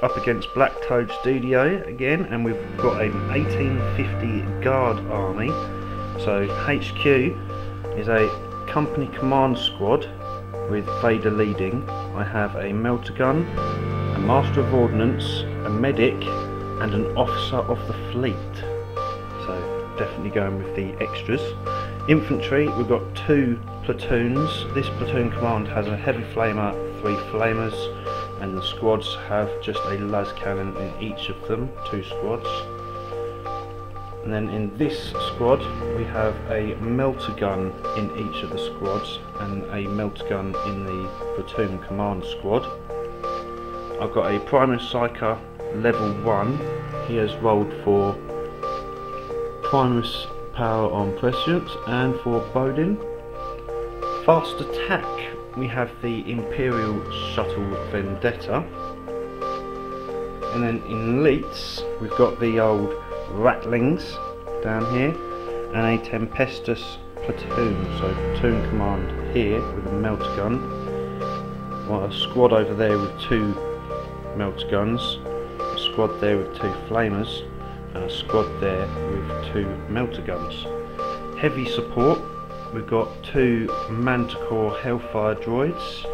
up against Black Toad Studio again, and we've got an 1850 Guard army. So HQ is a company command squad with Vader leading. I have a melter gun, a master of ordnance, a medic and an officer of the fleet. So definitely going with the extras. Infantry, we've got 2 platoons. This platoon command has a heavy flamer, 3 flamers, and the squads have just a las cannon in each of them, 2 squads. And then in this squad we have a melter gun in each of the squads and a melter gun in the platoon command squad. I've got a Primus Psyker level 1. He has rolled for Primus power on prescience and for Bodin. Fast attack, we have the Imperial Shuttle Vendetta. And then in elites we've got the old Rattlings down here and a Tempestus platoon, so platoon command here with a melter gun. Well, a squad over there with 2 melter guns, a squad there with 2 flamers, and a squad there with 2 melter guns. Heavy support, we've got 2 Manticore Hellfire droids,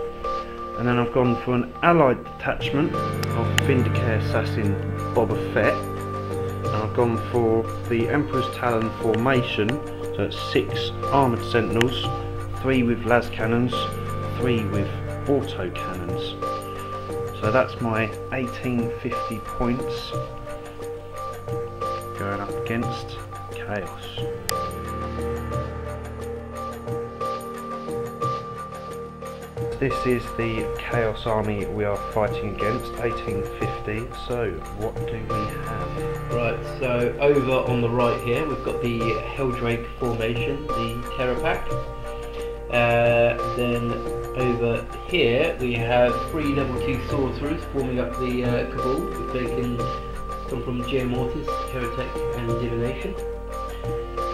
and then I've gone for an allied detachment of Vindicare Assassin Boba Fett, and I've gone for the Emperor's Talon formation, so it's 6 armoured sentinels, 3 with las cannons, 3 with auto cannons. So that's my 1850 points going up against Chaos. This is the Chaos army we are fighting against, 1850. So what do we have? Right, so over on the right here we've got the Helldrake formation, the Terror Pack. Then over here we have 3 level 2 sorcerers forming up the Cabal. We've taken some from Geomortis, Heretic and Divination.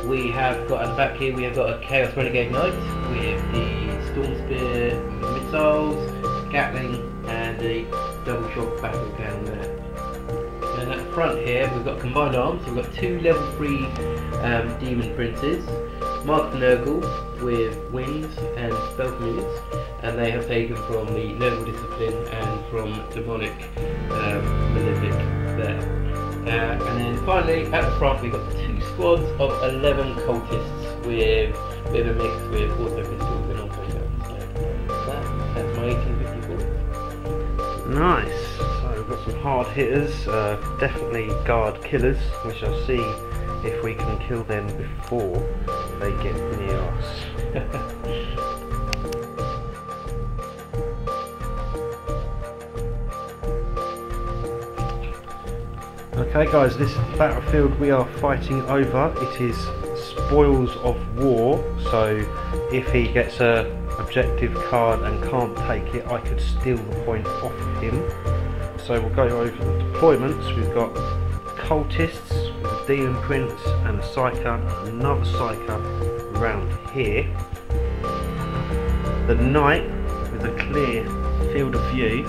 We have got, at the back here we have got a Chaos Renegade Knight with the Storm Spear missiles, Gatling and a double shot battle cannon there. And at the front here we've got combined arms. We've got 2 level 3 Demon Princes, Mark Nurgle with wings and spell familiars, and they have taken from the Noble Discipline and from Demonic Malefic there. And then finally at the front we've got 2 squads of 11 cultists with a bit of a mix with auto pistols and auto guns. So that's my 1854. Nice. So we've got some hard hitters, definitely guard killers. We shall see if we can kill them before they get near us. Okay guys, this battlefield we are fighting over, it is spoils of war, so if he gets a objective card and can't take it, I could steal the point off of him. So we'll go over the deployments. We've got cultists with a Demon Prince and a Psyker, and another Psyker around here. The Knight with a clear field of view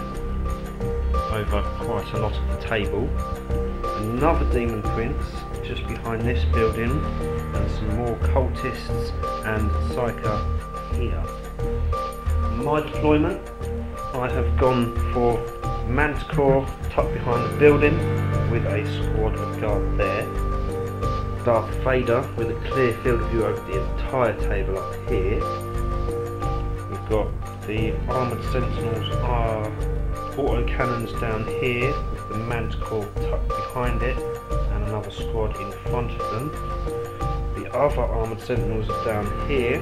over quite a lot of the table. Another Demon Prince just behind this building, and some more cultists and Psyker here. My deployment, I have gone for Manticore tucked behind the building with a squad of guard there. Darth Vader with a clear field of view over the entire table up here. We've got the armoured sentinels, auto cannons down here with the Manticore tucked behind it and another squad in front of them. The other armoured sentinels are down here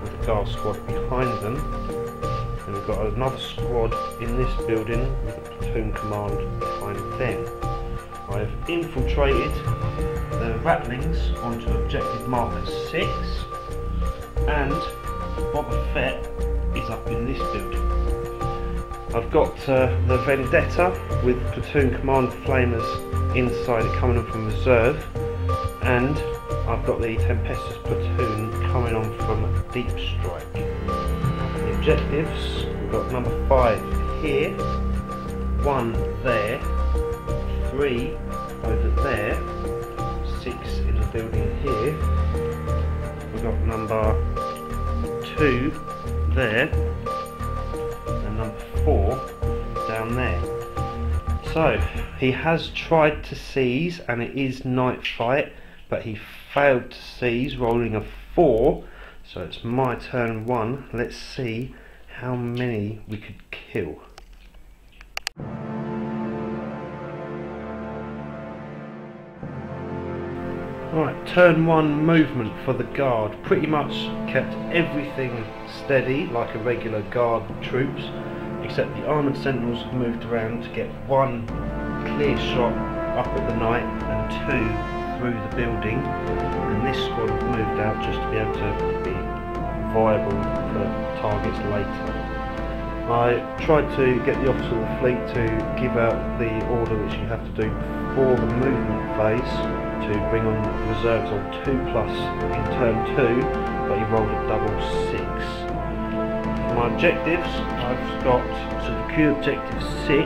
with the guard squad behind them. And we've got another squad in this building with the platoon command behind them. I have infiltrated the Rattlings onto objective marker 6, and Boba Fett is up in this building. I've got the Vendetta with platoon command flamers inside it coming on from reserve, and I've got the Tempestus platoon coming on from Deep Strike. The objectives, we've got number 5 here, 1 there, 3 over there, 6 in the building here. We've got number 2 there, and number 4 down there. So he has tried to seize, and it is night fight, but he failed to seize, rolling a 4. So it's my turn 1. Let's see how many we could kill. Right, turn 1 movement for the guard. Pretty much kept everything steady like a regular guard troops, except the armoured sentinels have moved around to get 1 clear shot up at the night and 2 through the building, and this squad have moved out just to be able to be viable for targets later. I tried to get the officer of the fleet to give out the order which you have to do before the movement phase to bring on reserves on 2+ in turn 2, but he rolled a double 6. My objectives, I've got secure objective 6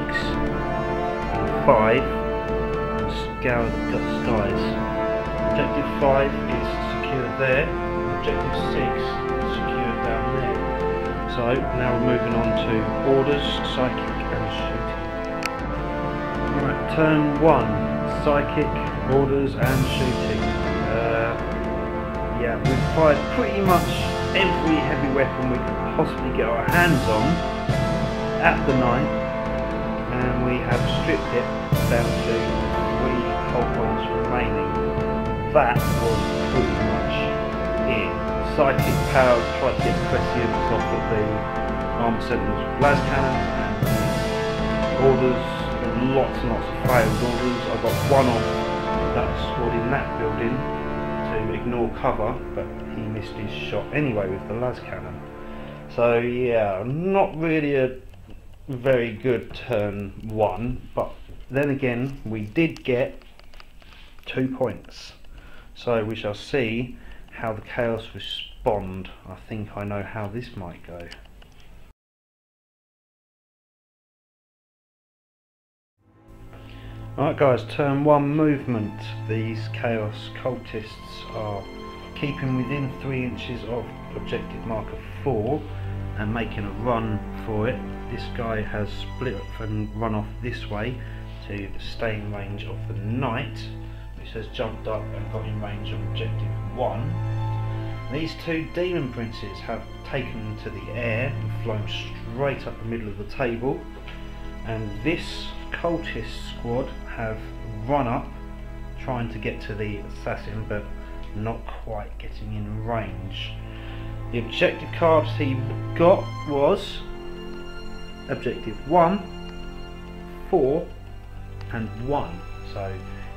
and 5 and scour the skies. Objective 5 is secure there, objective 6 is secure down there. So now we're moving on to orders, psychic and shooting. Alright, turn 1, psychic, orders and shooting. Yeah, we've fired pretty much every heavy weapon we could possibly get our hands on at the night, and we have stripped it down to 3 hull points remaining. That was pretty much it. Psychic power tried to get prescience off of the armoured sentinels with las cannons, and orders, lots and lots of failed orders. I got 1 off that squad in that building to ignore cover, but he missed his shot anyway with the las cannon. So yeah, not really a very good turn 1, but then again we did get 2 points. So we shall see how the chaos respond. I think I know how this might go. Alright guys, turn 1 movement. These chaos cultists are keeping within 3 inches of objective marker 4 and making a run for it. This guy has split up and run off this way to stay in range of the knight, which has jumped up and got in range of objective 1. These 2 demon princes have taken to the air and flown straight up the middle of the table, and this cultist squad have run up trying to get to the assassin, but not quite getting in range. The objective cards he got was objective 1, 4 and 1. So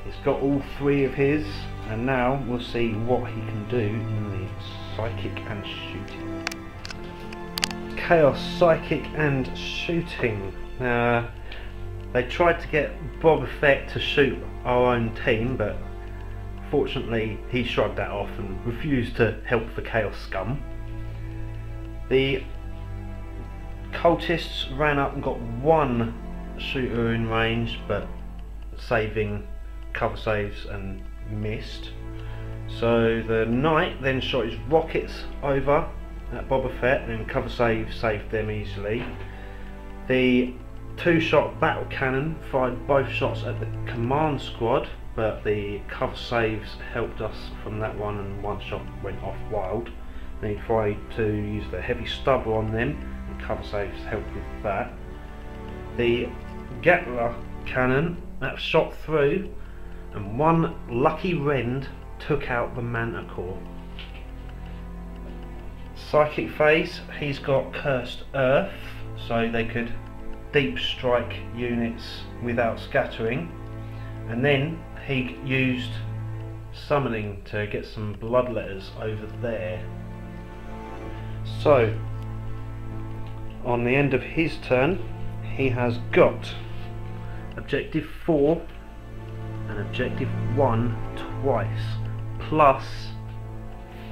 he's got all 3 of his, and now we'll see what he can do in the psychic and shooting. Chaos, psychic and shooting. They tried to get Boba Fett to shoot our own team, but fortunately he shrugged that off and refused to help the Chaos scum. The cultists ran up and got 1 shooter in range, but saving cover saves and missed. So the knight then shot his rockets over at Boba Fett, and cover save saved them easily. The 2-shot battle cannon fired both shots at the command squad, but the cover saves helped us from that one, and 1 shot went off wild. They tried to use the heavy stubber on them, and cover saves helped with that. The Gatler cannon, that shot through, and 1 lucky rend took out the Manticore. Psychic phase, he's got cursed earth, so they could deep strike units without scattering, and then he used summoning to get some bloodletters over there. So on the end of his turn he has got objective 4 and objective 1 twice, plus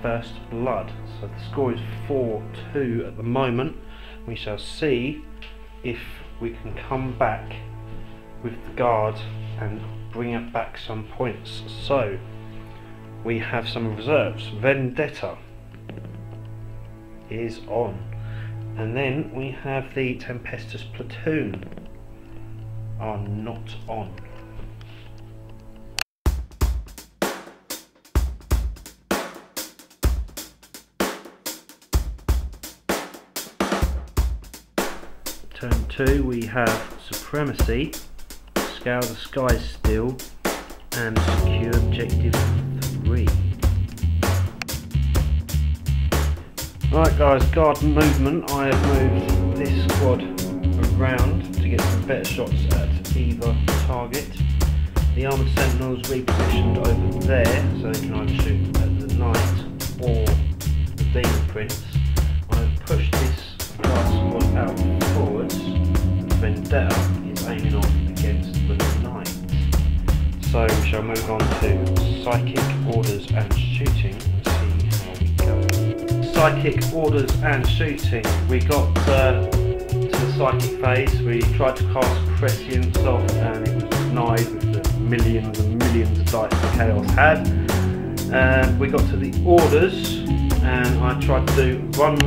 first blood, so the score is 4-2 at the moment. We shall see if we can come back with the guard and bring back some points. So we have some reserves. Vendetta is on, and then we have the Tempestuous Platoon are not on. Turn 2 we have Supremacy, Scale the Skies still, and Secure Objective 3. Right guys, guard movement. I have moved this squad around to get some better shots at either target. The Armoured Sentinels repositioned over there so they can either shoot at the Knight or the Demon Prince. I have pushed this guard squad out forwards, and Vendetta is aiming off against the Knight. So we shall move on to Psychic, Orders and Shooting and see how we go. Psychic, Orders and Shooting. We got to the Psychic phase. We tried to cast Prescience off and it was denied with the millions and millions of dice the Chaos had. We got to the Orders and I tried to do run,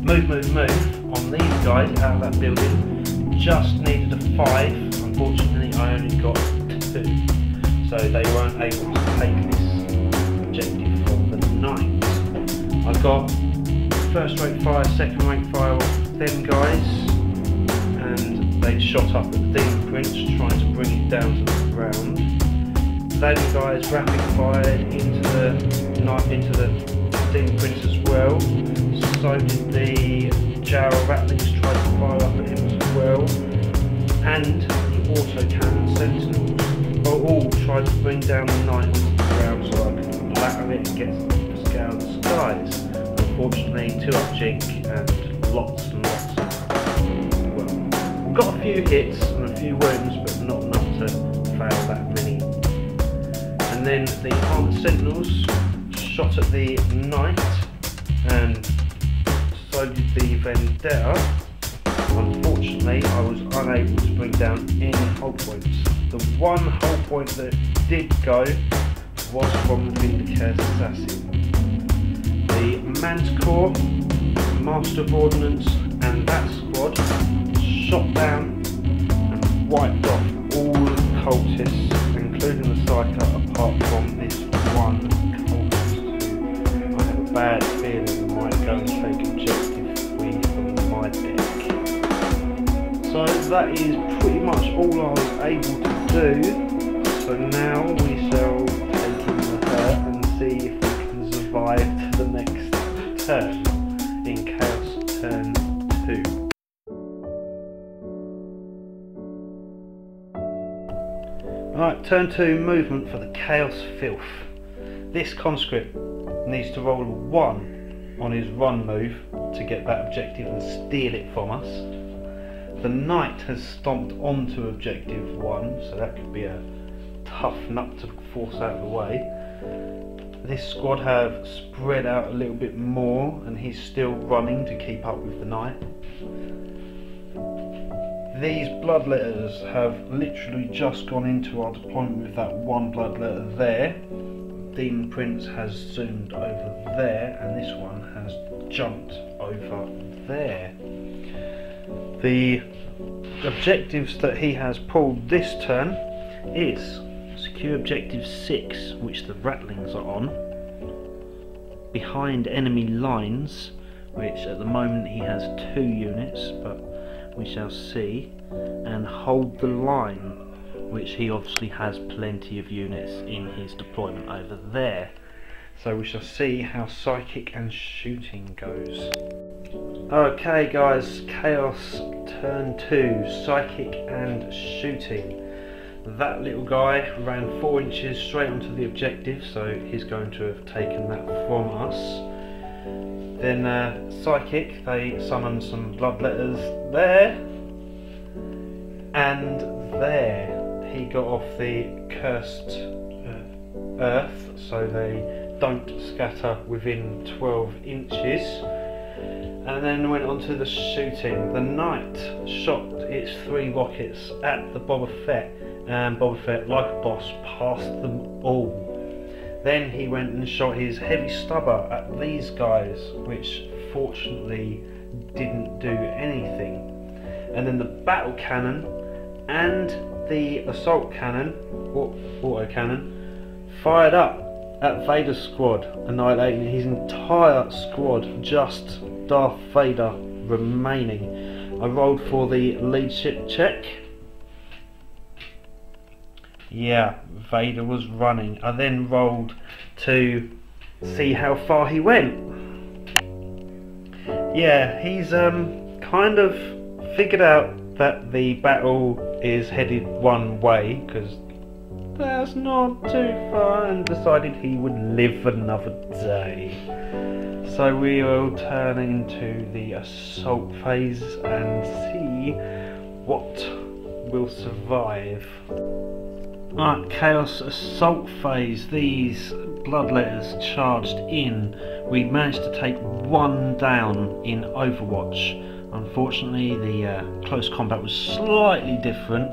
move on these guys out of that building. Just needed a 5. Unfortunately I only got 2. So they weren't able to take this objective from the Knight. I've got first rate fire, second rate fire off them guys, and they shot up at the Demon Prince trying to bring it down to the ground. Then guys rapid fired into the Knight, into the Demon Prince as well. So did the Jarl Rattlings try to fire up at him as well, and the autocannon Sentinels all tried to bring down the Knight onto the ground so I could batter it and get the Scale of the Skies. Unfortunately, 2 up jink and lots and lots of, well, we've got a few hits and a few wounds, but not enough to fail that many. And then the Armoured Sentinels shot at the Knight, and so did the Vendetta. Unfortunately, I was unable to bring down any hull points. The one hull point that did go was from the Vindicator's Assassin. The Manticore, Master of Ordnance and that squad shot down and wiped off all of the cultists, including the Psyker, apart from this one cultist who I have a bad feeling might go and take objective 3 from my deck. So that is pretty much all I was able to do. So now we shall take in the hurt and see if we can survive to the next turn in Chaos turn 2. Right, turn 2 movement for the Chaos Filth. This conscript needs to roll a 1 on his run move to get that objective and steal it from us. The Knight has stomped onto objective 1, so that could be a tough nut to force out of the way. This squad have spread out a little bit more and he's still running to keep up with the Knight. These bloodletters have literally just gone into our deployment with that one bloodletter there. Demon Prince has zoomed over there and this one has jumped over there. The objectives that he has pulled this turn is secure objective 6, which the Rattlings are on, behind enemy lines, which at the moment he has 2 units, but we shall see, and hold the line, which he obviously has plenty of units in his deployment over there. So we shall see how Psychic and Shooting goes. Okay guys, Chaos turn 2, Psychic and Shooting. That little guy ran 4 inches straight onto the objective, so he's going to have taken that from us. Then Psychic, they summoned some bloodletters there and there. He got off the cursed earth, so they don't scatter within 12 inches. And then went on to the shooting. The Knight shot its 3 rockets at the Boba Fett and Boba Fett, like a boss, passed them all. Then he went and shot his heavy stubber at these guys, which fortunately didn't do anything. And then the battle cannon and the assault cannon, or auto cannon, fired up at Vader's squad, annihilating his entire squad, just Darth Vader remaining. I rolled for the leadership check. Yeah, Vader was running. I then rolled to see how far he went. Yeah, he's kind of figured out that the battle is headed one way, because that's not too far, and decided he would live another day. So we will turn into the assault phase and see what will survive. Right, Chaos Assault phase. These bloodletters charged in. We managed to take one down in Overwatch. Unfortunately, the close combat was slightly different.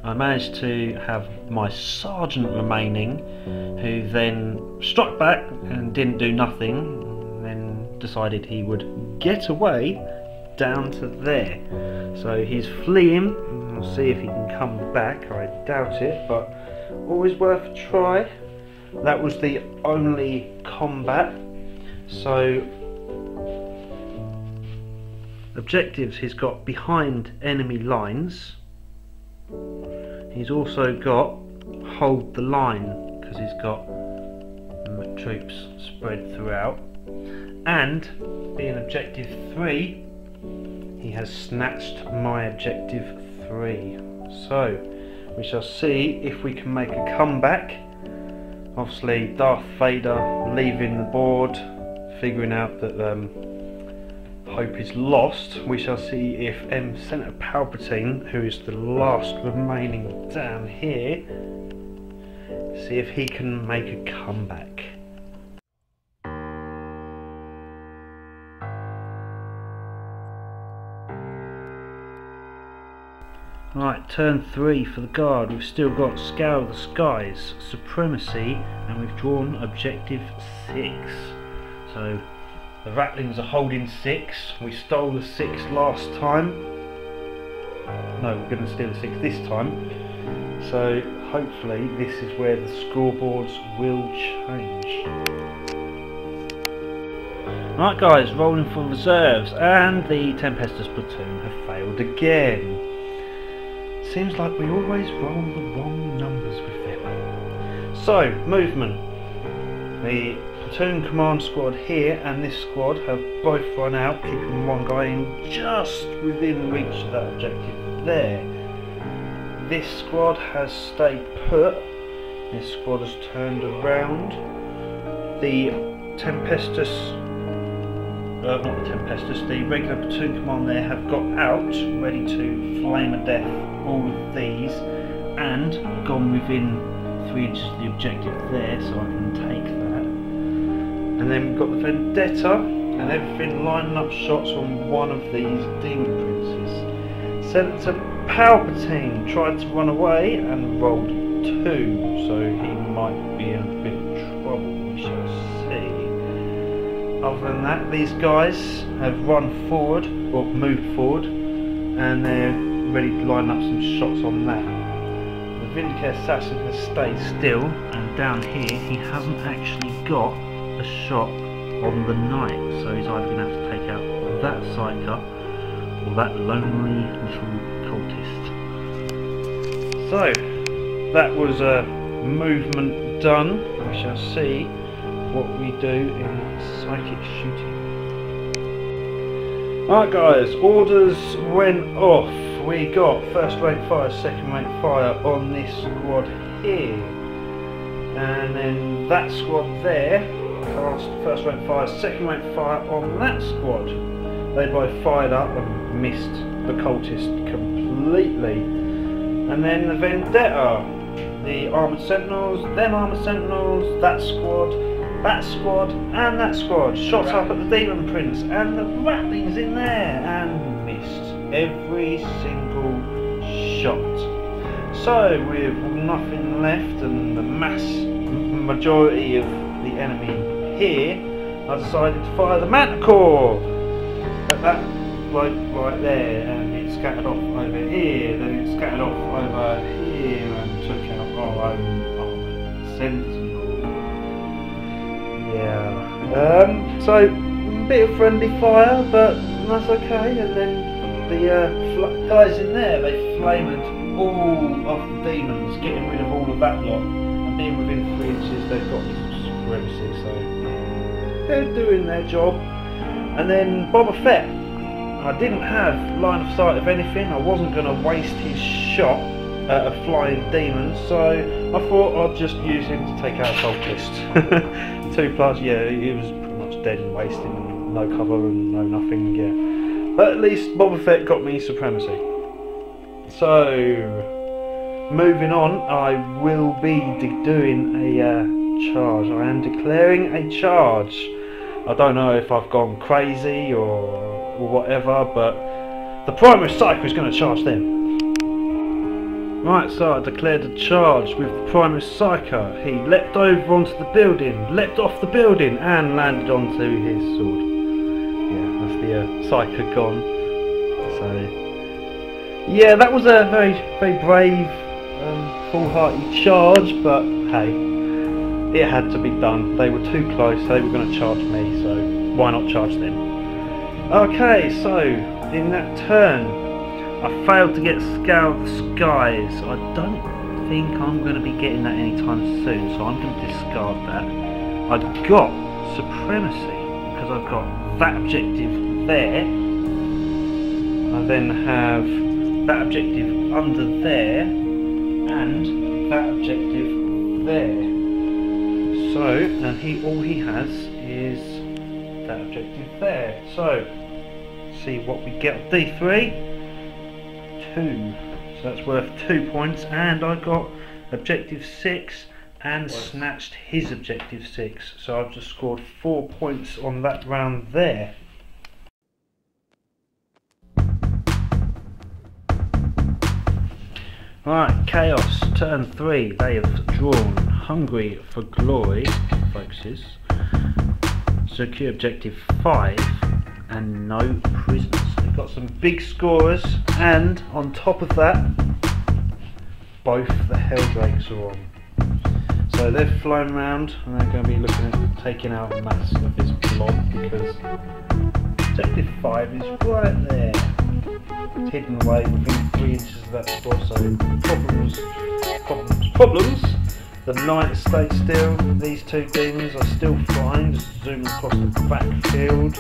I managed to have my sergeant remaining, who then struck back and didn't do nothing, and then decided he would get away down to there. So he's fleeing. We'll see if he can come back. I doubt it, but always worth a try. That was the only combat. So objectives he's got behind enemy lines. He's also got hold the line, because he's got troops spread throughout. And being objective 3, he has snatched my objective 3. So we shall see if we can make a comeback. Obviously Darth Vader leaving the board, figuring out that hope is lost. We shall see if Senator Palpatine, who is the last remaining down here, see if he can make a comeback. Right, turn 3 for the guard. We've still got Scour the Skies, Supremacy, and we've drawn objective 6. So the Ratlings are holding 6. We stole the 6 last time. No, we're going to steal the 6 this time. So hopefully this is where the scoreboards will change. Right guys, rolling for reserves, and the Tempestus platoon have failed again. Seems like we always roll the wrong numbers with them. So, movement. The platoon command squad here and this squad have both run out, keeping one guy in just within reach of that objective there. This squad has stayed put. This squad has turned around. The Tempestus, not the Tempestus, the regular platoon command there have got out, ready to flame a death all of these, and gone within 3 inches of the objective there, so I can take that. And then we've got the Vendetta and everything lining up shots on one of these demon princes. Senator Palpatine tried to run away and rolled 2, so he might be in a bit of trouble, we shall see. Other than that, these guys have run forward, or moved forward, and they're ready to line up some shots on that. The Vindicare Assassin has stayed still, and down here he hasn't actually got a shot on the Knight, so he's either going to have to take out that Psyker or that lonely little cultist. So that was a movement done. We shall see what we do in psychic shooting. Alright guys, orders went off. We got first rate fire, second rate fire on this squad here, and then that squad there cast first rate fire, second rate fire on that squad. They both fired up and missed the cultist completely. And then the Vendetta, the armoured sentinels, them armoured sentinels, that squad, and that squad shot up at the demon prince, and the Ratlings in there and missed every single shot. So with nothing left and the majority of the enemy here, I decided to fire the Manticore at that bloke right there, and it scattered off over here, then it scattered off over here and took out our own sentinel. Yeah. So a bit of friendly fire, but that's okay. And then the guys in there, they flamed all of the demons, getting rid of all of that lot, and being within 3 inches, they've got supremacy, so they're doing their job. And then Boba Fett, I didn't have line of sight of anything. I wasn't going to waste his shot at a flying demon, so I thought I'd just use him to take out a cultist. 2+, yeah, he was pretty much dead and wasted, and no cover and no nothing, yeah. But at least Boba Fett got me supremacy. So, moving on, I will be doing a charge. I am declaring a charge. I don't know if I've gone crazy or whatever, but the Primus Psycho is going to charge them. Right, so I declared a charge with the Primus Psycho. He leapt over onto the building, leapt off the building, and landed onto his sword. Yeah, that's the Psycho gone. So, yeah, that was a very, very brave, full-hearted charge, but hey, it had to be done. They were too close, they were going to charge me, so why not charge them? Okay, so in that turn, I failed to get Scour of the Skies. I don't think I'm going to be getting that anytime soon, so I'm going to discard that. I've got Supremacy, because I've got that objective there. I then have that objective under there, and that objective there. So, and all he has is that objective there. So, see what we get. D3, 2. So that's worth 2 points, and I got objective 6 and snatched his objective 6. So I've just scored 4 points on that round there. Right, Chaos, turn 3, they have drawn Hungry for Glory, focuses, secure objective 5, and no prisoners. They've got some big scorers, and on top of that, both the Helldrakes are on. So they've flown around, and they're going to be looking at taking out mass of this blob, because objective 5 is right there. It's hidden away within 3 inches of that spot, so problems. The knight stays still. These two demons are still flying, just zooming across the backfield.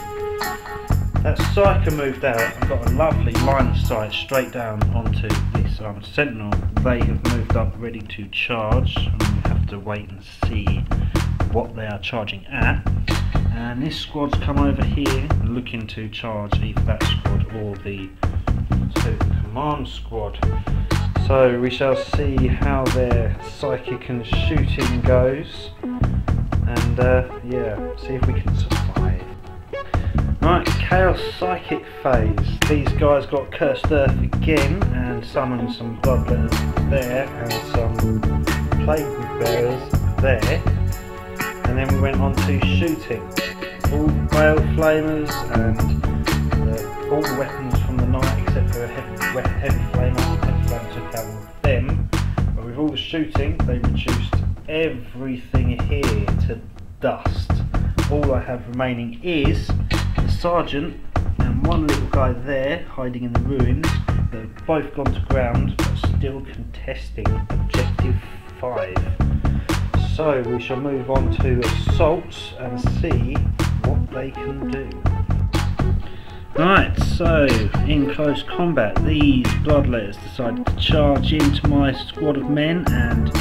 That Psycho moved out and got a lovely line of sight straight down onto this Sentinel. They have moved up ready to charge, and we have to wait and see what they are charging at. And this squad's come over here looking to charge either that squad or the command squad. So we shall see how their psychic and shooting goes, and yeah, see if we can survive. Right, Chaos Psychic phase. These guys got Cursed Earth again and summoned some Bloodletters there and some Plague Bearers there, and then we went on to shooting. All Bale Flamers and all weapons from the night except for a heavy flamer. Heavy flamer took out all of them. But with all the shooting, they reduced everything here to dust. All I have remaining is the sergeant and one little guy there hiding in the ruins. They've both gone to ground but still contesting objective 5. So we shall move on to assaults and see what they can do. Right, so in close combat, these Bloodletters decided to charge into my squad of men and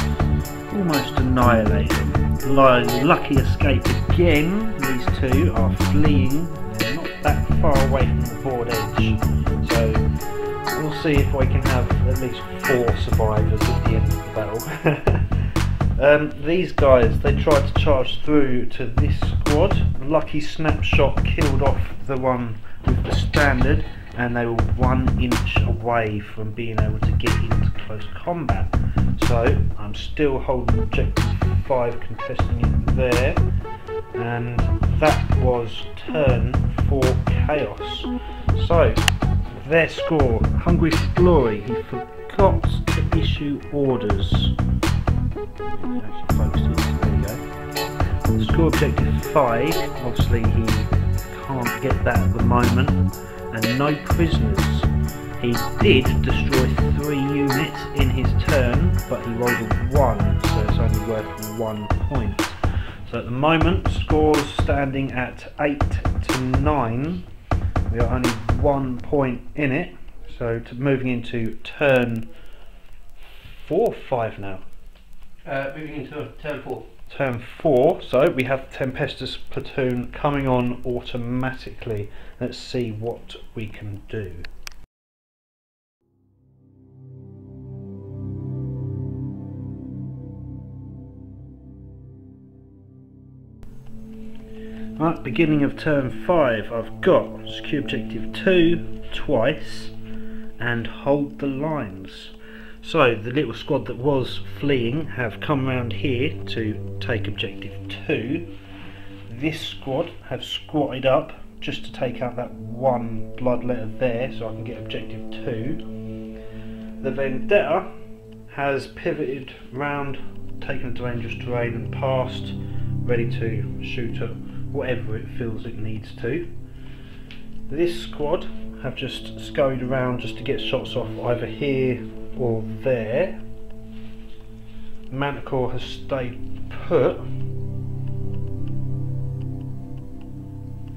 almost annihilate them. Lucky escape again. These two are fleeing. They're not that far away from the board edge, so we'll see if we can have at least 4 survivors at the end of the battle. These guys, they tried to charge through to this squad. Lucky snapshot killed off the one with the standard. and they were 1 inch away from being able to get into close combat. So I'm still holding objective 5, contesting it there, and that was turn 4 Chaos. So their score: Hungry for Glory, he forgot to issue orders. Actually focus it, there you go. Score objective 5, obviously he can't get that at the moment, and no prisoners. He did destroy 3 units in his turn, but he rolled a 1, so it's only worth 1 point. So at the moment, scores standing at 8 to 9. We are only 1 point in it. So moving into turn 4 or 5 now? Moving into turn 4. Turn 4, so we have Tempestus platoon coming on automatically. Let's see what we can do. Right, beginning of turn 5, I've got secure objective 2 twice and hold the lines. So the little squad that was fleeing have come around here to take objective 2. This squad have squatted up just to take out that 1 bloodletter there, so I can get objective 2. The Vendetta has pivoted round, taken to dangerous terrain and passed, ready to shoot at whatever it feels it needs to. This squad have just scurried around just to get shots off either here or there. Manticore has stayed put,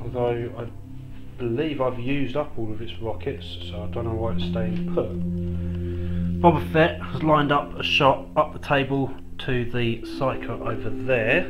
although I believe I've used up all of its rockets, so I don't know why it's staying put. Boba Fett has lined up a shot up the table to the Psyker over there.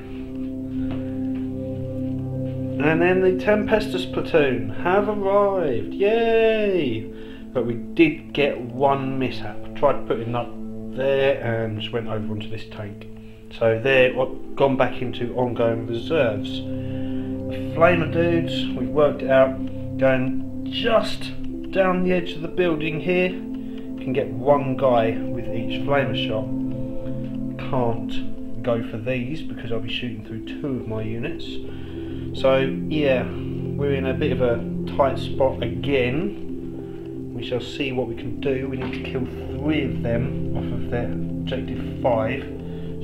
And then the Tempestus platoon have arrived, yay! But we did get 1 mishap. Tried putting up there and just went over onto this tank. So they're gone back into ongoing reserves. The Flamer dudes, we've worked it out, going just down the edge of the building here. You can get 1 guy with each Flamer shot. Can't go for these because I'll be shooting through 2 of my units. So yeah, we're in a bit of a tight spot again. We shall see what we can do. We need to kill 3 of them off of their objective 5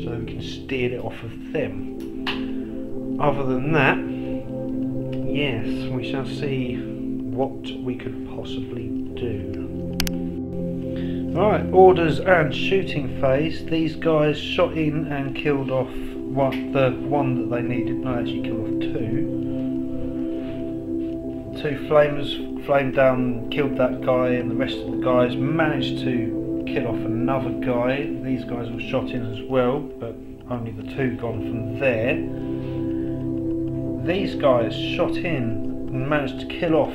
so that we can steer it off of them. Other than that, yes, we shall see what we could possibly do. Alright, orders and shooting phase. These guys shot in and killed off the one that they needed. No, actually killed off 2. 2 flamers flamed down, killed that guy, and the rest of the guys managed to kill off another guy. These guys were shot in as well, but only the 2 gone from there. These guys shot in and managed to kill off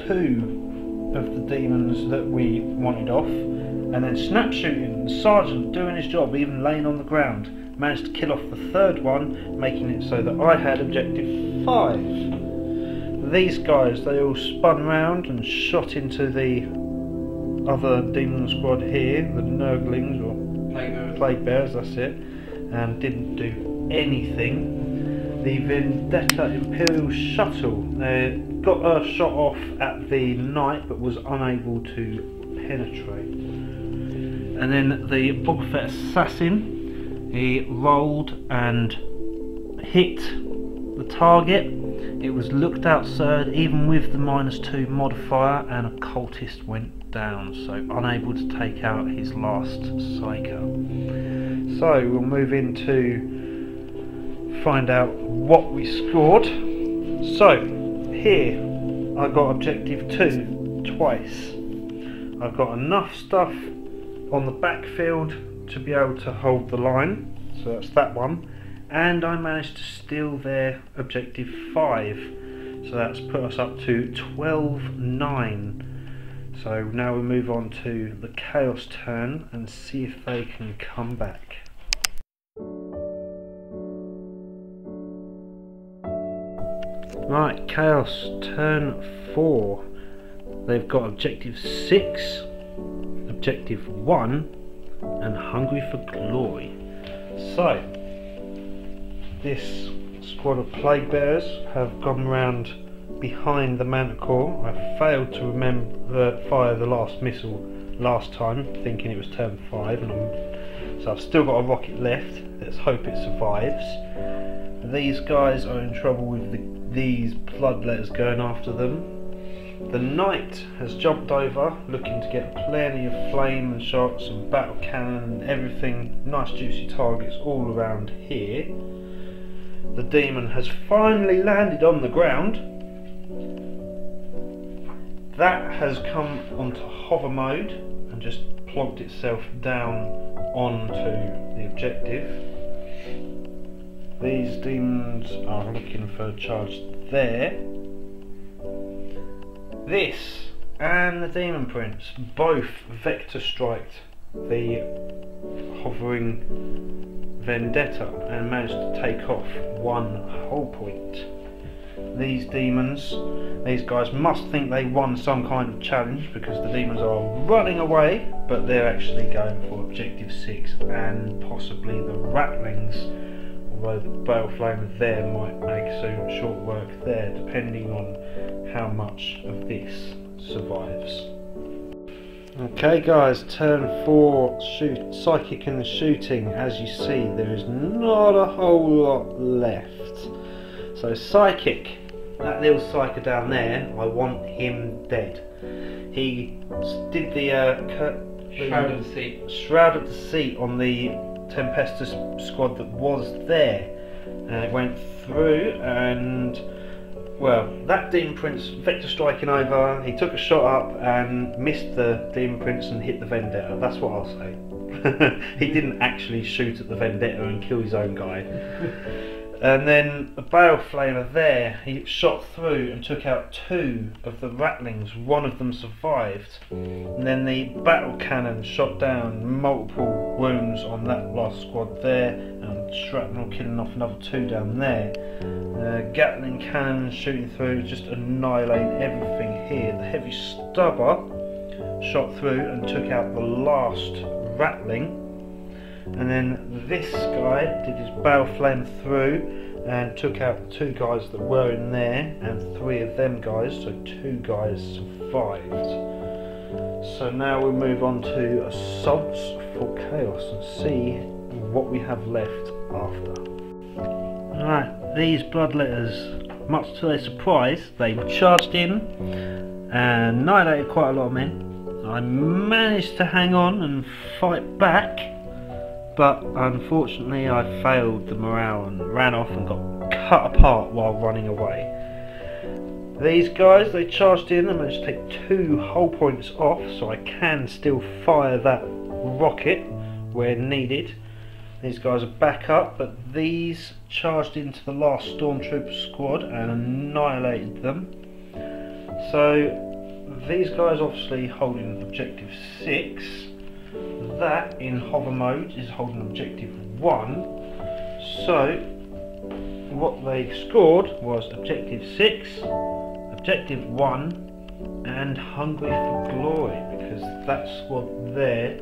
2 of the demons that we wanted off, and then snap shooting, the sergeant doing his job, even laying on the ground, managed to kill off the 3rd one, making it so that I had objective 5. These guys, they all spun round and shot into the other demon squad here, the Nurglings or Plague Bears, that's it, and didn't do anything. The Vendetta Imperial Shuttle got a shot off at the knight but was unable to penetrate. And then the Boba Fett Assassin, he rolled and hit the target. It was looked outside even with the -2 modifier, and a cultist went down, so unable to take out his last Psyker. So we'll move into find out what we scored. So here I got objective 2 twice. I've got enough stuff on the backfield to be able to hold the line, so that's that one, and I managed to steal their objective 5, so that's put us up to 12-9. So now we move on to the Chaos turn and see if they can come back. Right, Chaos turn 4. they've got objective 6, objective 1, and hungry for glory. So this squad of plague bearers have gone round behind the Manticore. I failed to fire the last missile last time, thinking it was turn 5, so I've still got a rocket left. Let's hope it survives. These guys are in trouble with these bloodletters going after them. The knight has jumped over, looking to get plenty of flame and shots and battle cannon and everything, nice juicy targets all around here. The demon has finally landed on the ground. That has come onto hover mode and just plonked itself down onto the objective. These demons are looking for a charge there. This and the Demon Prince both vector striked the hovering Vendetta and managed to take off 1 hull point. These demons, these guys must think they won some kind of challenge, because the demons are running away, but they're actually going for objective 6 and possibly the Rattlings, although the Baleflame there might make some short work there, depending on how much of this survives. Okay guys, turn 4, Psychic and the shooting. As you see, there is not a whole lot left. So Psychic, that little psyker down there, I want him dead. He did the Shroud of the Sea. Shroud of the Sea on the Tempestus squad that was there, and it went through, and well, that Demon Prince vector striking over, he took a shot up and missed the Demon Prince and hit the Vendetta. That's what I'll say. He didn't actually shoot at the Vendetta and kill his own guy. And then a Baleflamer there, he shot through and took out 2 of the Rattlings. 1 of them survived. And then the battle cannon shot down multiple wounds on that last squad there, and shrapnel killing off another 2 down there. Gatling cannon shooting through, just annihilating everything here. The heavy stubber shot through and took out the last Rattling. And then this guy did his Baleflame through and took out the 2 guys that were in there, and 3 of them guys, so 2 guys survived. So now we'll move on to Assaults for Chaos and see what we have left after. Alright, these bloodletters, much to their surprise, they charged in and annihilated quite a lot of men. I managed to hang on and fight back, but unfortunately I failed the morale and ran off and got cut apart while running away. These guys, they charged in and managed to take 2 hull points off, so I can still fire that rocket where needed. These guys are back up, but these charged into the last Stormtrooper squad and annihilated them. So these guys obviously holding objective 6. That in hover mode is holding objective 1. So what they scored was objective 6, objective 1, and hungry for glory, because that squad there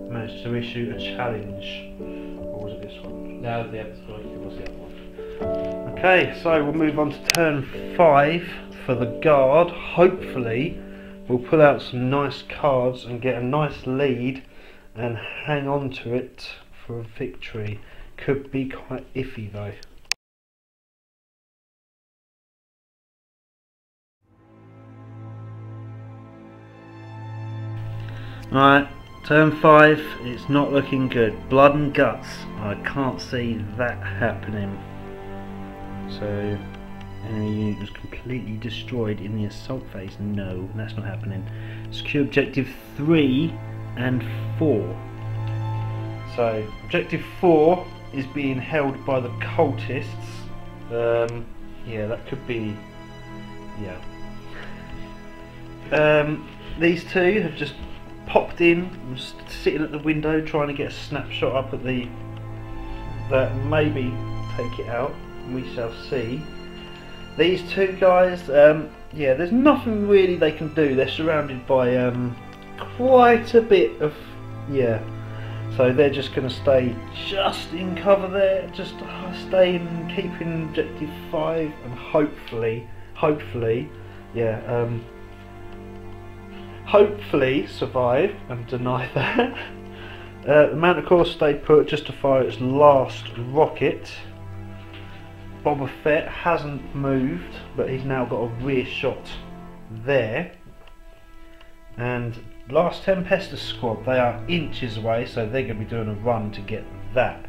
managed to issue a challenge. Or was it this one? No, the other squad. It was the other one. Okay, so we'll move on to turn 5 for the guard. Hopefully we'll pull out some nice cards and get a nice lead and hang on to it for a victory. Could be quite iffy though. Right, turn 5, it's not looking good. Blood and guts, I can't see that happening. So, enemy unit was completely destroyed in the assault phase. No, that's not happening. Secure objective 3 and 4. So objective 4 is being held by the cultists. Yeah, that could be. Yeah. These 2 have just popped in, sitting at the window, trying to get a snapshot up at the. That maybe take it out. We shall see. These 2 guys, yeah, there's nothing really they can do. They're surrounded by quite a bit of, yeah. So they're just going to stay just in cover there, just stay in, keeping objective 5, and hopefully, yeah, hopefully survive and deny that. The Manticore stayed put just to fire its last rocket. Boba Fett hasn't moved, but he's now got a rear shot there. And last Tempestus squad, they are inches away, so they're going to be doing a run to get that.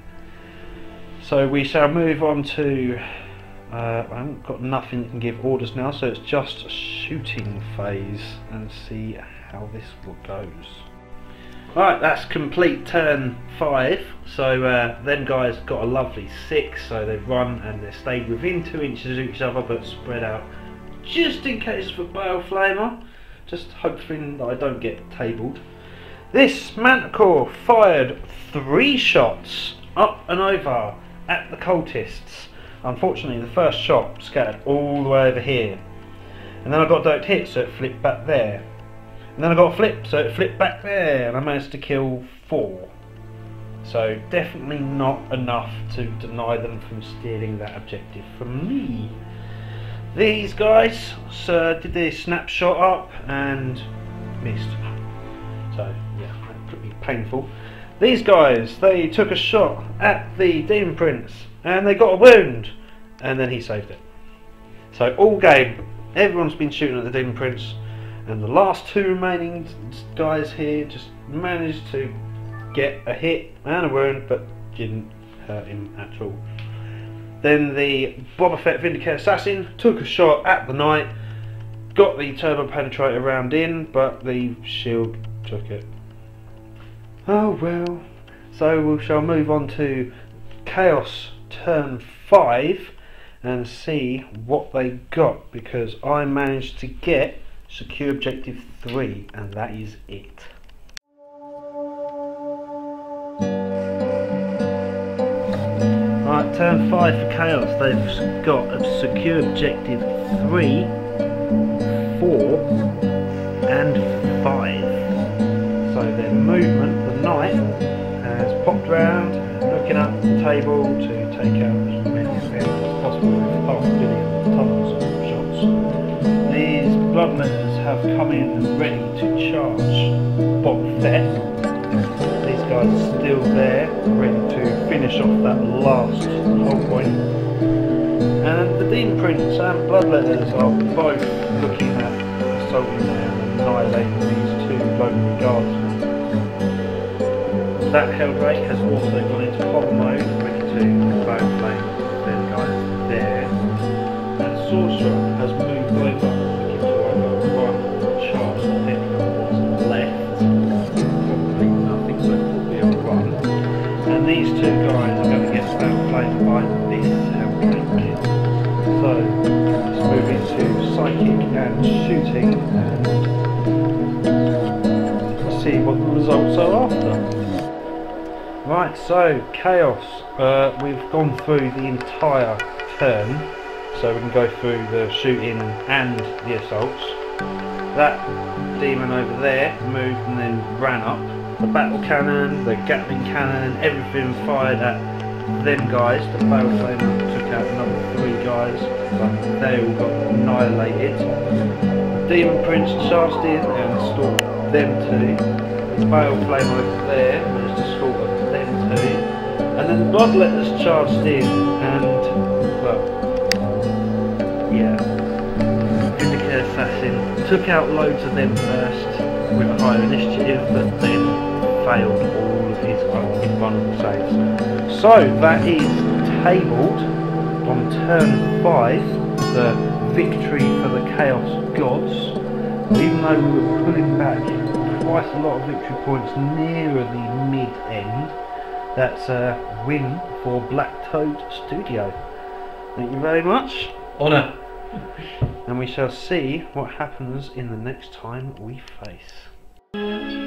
So we shall move on to, I haven't got nothing that can give orders now, so it's just a shooting phase and see how this goes. Right, that's complete turn 5. So them guys got a lovely 6, so they've run and they stayed within 2 inches of each other, but spread out just in case of a bale flamer, just hoping that I don't get tabled. This Manticore fired 3 shots up and over at the cultists. Unfortunately, the first shot scattered all the way over here, and then I got a direct hit, so it flipped back there. And then I got a flip, so it flipped back there, and I managed to kill 4. So definitely not enough to deny them from stealing that objective from me. These guys did their snapshot up and missed. So yeah, pretty painful. These guys, they took a shot at the Demon Prince and they got a wound, and then he saved it. So all game, everyone's been shooting at the Demon Prince, and the last 2 remaining guys here just managed to get a hit and a wound, but didn't hurt him at all. Then the Boba Fett Vindicator Assassin took a shot at the Knight, got the Turbo Penetrator round in, but the shield took it. Oh well. So we shall move on to Chaos turn 5 and see what they got, because I managed to get secure objective 3, and that is it. Right, turn 5 for Chaos. They've got a secure objective 3, 4 and 5. So their movement, the Knight, has popped round, looking up the table to take out as many of them as possible with 500 million tons of shots. These Bloodletters have come in and ready to charge Boba Fett. These guys are still there, ready to finish off that last whole point. And the Demon Prince and Bloodletters are both looking at assaulting and annihilating these 2 lone guardsmen. That Helldrake has also gone into hover mode, ready to bone flame them guys there. That Sorcerer has moved over, looking to either run or charge depending on what's left. Probably nothing, so it will be a run. And these 2 guys are going to get bone flamed by this Helldrake. So let's move into Psychic and Shooting and see what the results are after. Right, so Chaos, we've gone through the entire turn, so we can go through the shooting and the assaults. That demon over there moved and then ran up. The battle cannon, the Gatling cannon, everything fired at them guys. The Bale Flamer took out another 3 guys, but they all got annihilated. The Demon Prince charged in and stalked them 2. The Bale Flamer over there managed to stalk them 2, and then the Bloodletters charged in and, well, yeah, Vindicator Assassin took out loads of them first with a higher initiative, but then failed all of his invulnerable saves. So that is tabled on turn 5, the victory for the Chaos Gods. Even though we were pulling back quite a lot of victory points nearer the mid-end, that's a win for Black Toad Studio. Thank you very much. Honour. And we shall see what happens in the next time we face.